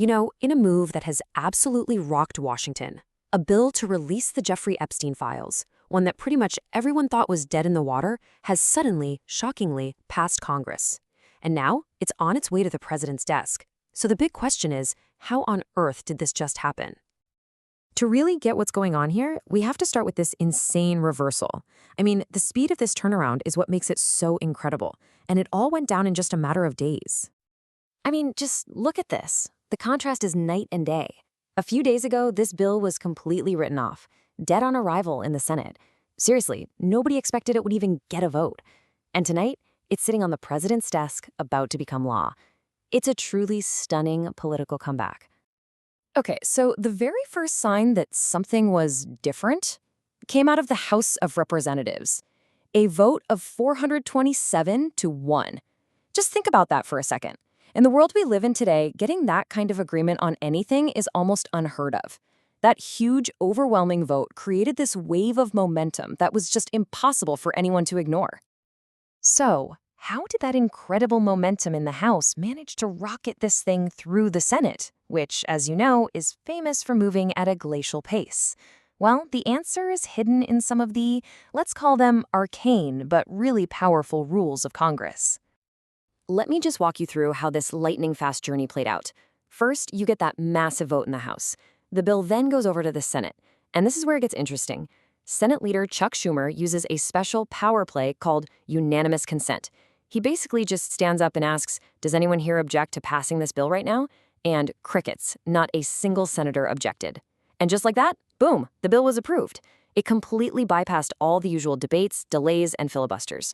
In a move that has absolutely rocked Washington, a bill to release the Jeffrey Epstein files, one that pretty much everyone thought was dead in the water, has suddenly, shockingly, passed Congress. And now it's on its way to the president's desk. So the big question is, how on earth did this just happen? To really get what's going on here, we have to start with this insane reversal. The speed of this turnaround is what makes it so incredible, and it all went down in just a matter of days. Just look at this. The contrast is night and day. A few days ago, this bill was completely written off, dead on arrival in the Senate. Seriously, nobody expected it would even get a vote. And tonight, it's sitting on the president's desk, about to become law. It's a truly stunning political comeback. Okay, so the very first sign that something was different came out of the House of Representatives. A vote of 427 to 1. Just think about that for a second. In the world we live in today, getting that kind of agreement on anything is almost unheard of. That huge, overwhelming vote created this wave of momentum that was just impossible for anyone to ignore. So, how did that incredible momentum in the House manage to rocket this thing through the Senate, which, as you know, is famous for moving at a glacial pace? Well, the answer is hidden in some of the, let's call them arcane, but really powerful rules of Congress. Let me just walk you through how this lightning-fast journey played out. First, you get that massive vote in the House. The bill then goes over to the Senate. And this is where it gets interesting. Senate Leader Chuck Schumer uses a special power play called unanimous consent. He basically just stands up and asks, does anyone here object to passing this bill right now? And crickets, not a single senator objected. And just like that, boom, the bill was approved. It completely bypassed all the usual debates, delays, and filibusters.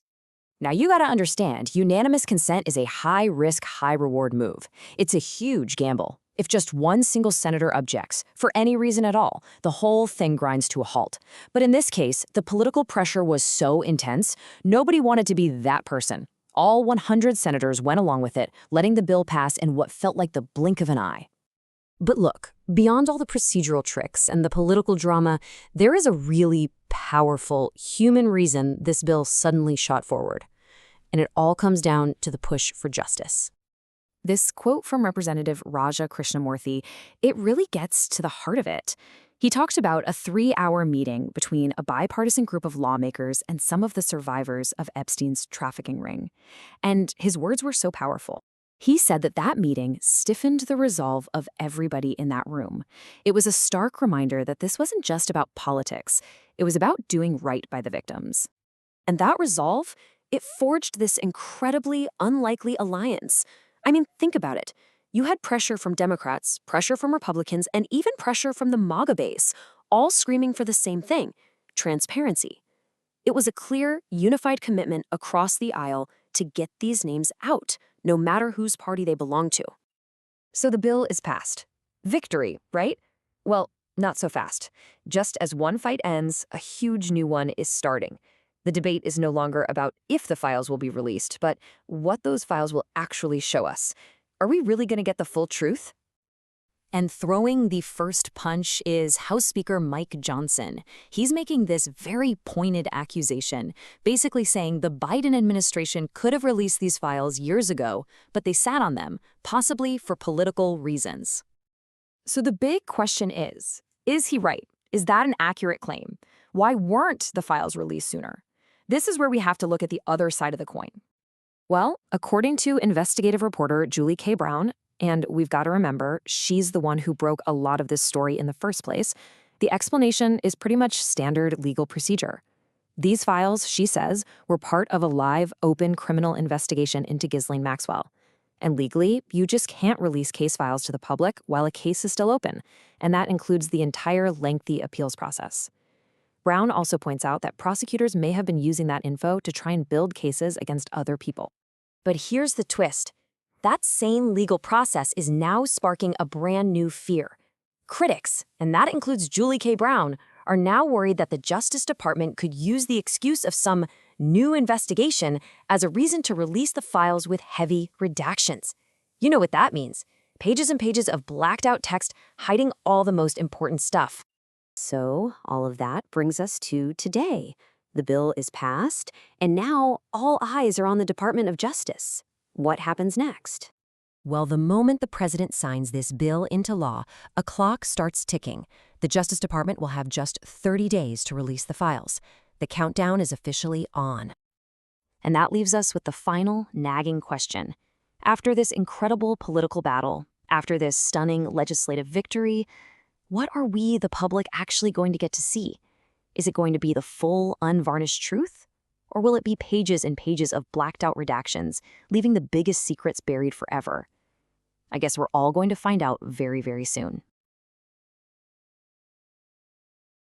Now you gotta understand, unanimous consent is a high-risk, high-reward move. It's a huge gamble. If just one single senator objects, for any reason at all, the whole thing grinds to a halt. But in this case, the political pressure was so intense, nobody wanted to be that person. All 100 senators went along with it, letting the bill pass in what felt like the blink of an eye. But look, beyond all the procedural tricks and the political drama, there is a really powerful human reason this bill suddenly shot forward. And it all comes down to the push for justice. This quote from Representative Raja Krishnamurthy, it really gets to the heart of it. He talked about a 3-hour meeting between a bipartisan group of lawmakers and some of the survivors of Epstein's trafficking ring. And his words were so powerful. He said that meeting stiffened the resolve of everybody in that room. It was a stark reminder that this wasn't just about politics. It was about doing right by the victims. And that resolve, it forged this incredibly unlikely alliance. Think about it. You had pressure from Democrats, pressure from Republicans, and even pressure from the MAGA base, all screaming for the same thing: transparency. It was a clear, unified commitment across the aisle to get these names out, no matter whose party they belong to. So the bill is passed. Victory, right? Well, not so fast. Just as one fight ends, a huge new one is starting. The debate is no longer about if the files will be released, but what those files will actually show us. Are we really going to get the full truth? And throwing the first punch is House Speaker Mike Johnson. He's making this very pointed accusation, basically saying the Biden administration could have released these files years ago, but they sat on them, possibly for political reasons. So the big question is he right? Is that an accurate claim? Why weren't the files released sooner? This is where we have to look at the other side of the coin. Well, according to investigative reporter Julie K. Brown, and we've got to remember, she's the one who broke a lot of this story in the first place, the explanation is pretty much standard legal procedure. These files, she says, were part of a live, open criminal investigation into Ghislaine Maxwell. And legally, you just can't release case files to the public while a case is still open, and that includes the entire lengthy appeals process. Brown also points out that prosecutors may have been using that info to try and build cases against other people. But here's the twist. That same legal process is now sparking a brand new fear. Critics, and that includes Julie K. Brown, are now worried that the Justice Department could use the excuse of some new investigation as a reason to release the files with heavy redactions. You know what that means. Pages and pages of blacked-out text hiding all the most important stuff. So all of that brings us to today. The bill is passed, and now all eyes are on the Department of Justice. What happens next? Well, the moment the president signs this bill into law, a clock starts ticking. The Justice Department will have just 30 days to release the files. The countdown is officially on. And that leaves us with the final, nagging question. After this incredible political battle, after this stunning legislative victory, what are we, the public, actually going to get to see? Is it going to be the full, unvarnished truth? Or will it be pages and pages of blacked-out redactions, leaving the biggest secrets buried forever? I guess we're all going to find out very, very soon.